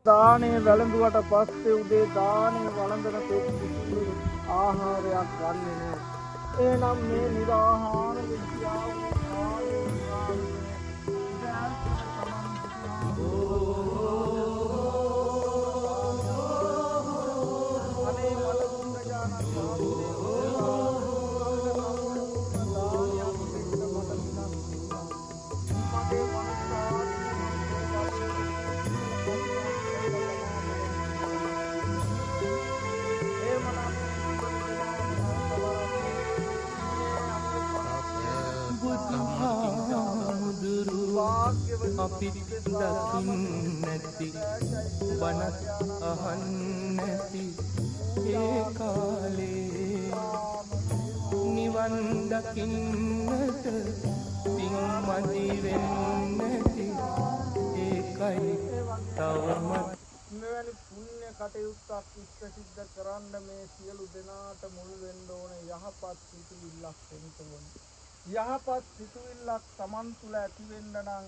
දානේ වැළඳුවට පස්සේ උදේ දානේ වළඳන තෙක් කිසිදු ආහාරයක් ගන්නෙ නෑ. එහෙනම් මේ නිරාහාර විද්‍යාව අපි දකින් නැති බනත් අහන් නැති ඒ කාලේ නිවන් දකින්නට පින් මදි වෙන්නති ඒකයි තවමත් මෙවැනි පුණ්‍ය කටයුත්තක් ඉෂ්ට සිද්ධ කරන්න මේ සියලු දෙනාට මුල් වෙන්න ඕනේ යහපත් සිතුවිල්ලක් වෙන්න ඕනේ. යහපත් සිතුවිල්ලක් Taman තුල ඇති වෙන්න නම්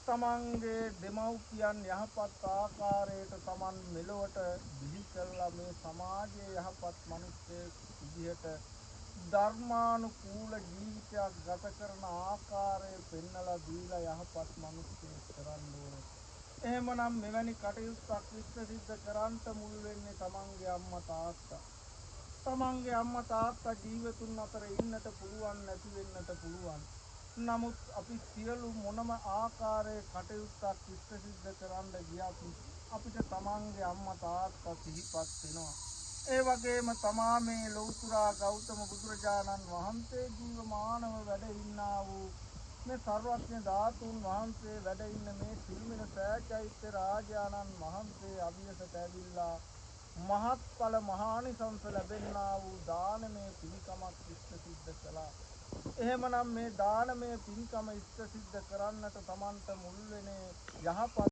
තමන්ගේ දෙමව්පියන් යහපත් ආකාරයට තමන් මෙලොවට බිහි කළා මේ සමාජයේ යහපත් මිනිස්සෙක් විදිහට ධර්මානුකූල ජීවිතයක් ගත කරන ආකාරය පෙන්වලා දීලා යහපත් මිනිස්සෙක් කරන්න ඕනේ. එහෙමනම් මෙවැනි කටයුත්තක් ඉෂ්ට සිද්ධ කරන්ට මුල් වෙන්නේ තමන්ගේ අම්මා තාත්තා. තමන්ගේ අම්මා තාත්තා ජීවිතුන් අතර ඉන්නට පුළුවන් නැති වෙන්නට පුළුවන්. නමුත් අපි සියලු මොනම ආකාරයේ කටයුත්තක් ඉෂ්ට සිද්ධ කරන්න ගියත් අපිට තමන්ගේ අම්මා තාත්තා සිහිපත් වෙනවා. ඒ වගේම තමා මේ ලෞතුරා ගෞතම බුදුරජාණන් වහන්සේ ජීවමානව වැඩ ඉන්නා වූ මේ සර්වඥ ධාතුන් වහන්සේ වැඩ ඉන්න මේ සිල්මින සෑචෛත්‍ය රාජානන් වහන්සේ අභියසට ඇවිල්ලා මහත්ඵල මහානිසංස ලැබෙන්නා වූ දානමය පින්කමක් ඉෂ්ට සිද්ධ කළා. එහෙමනම් මේ දානමය පින්කම ඉෂ්ට සිද්ධ කරන්නට තමන්ට මුල් වෙන්නේ යහපත්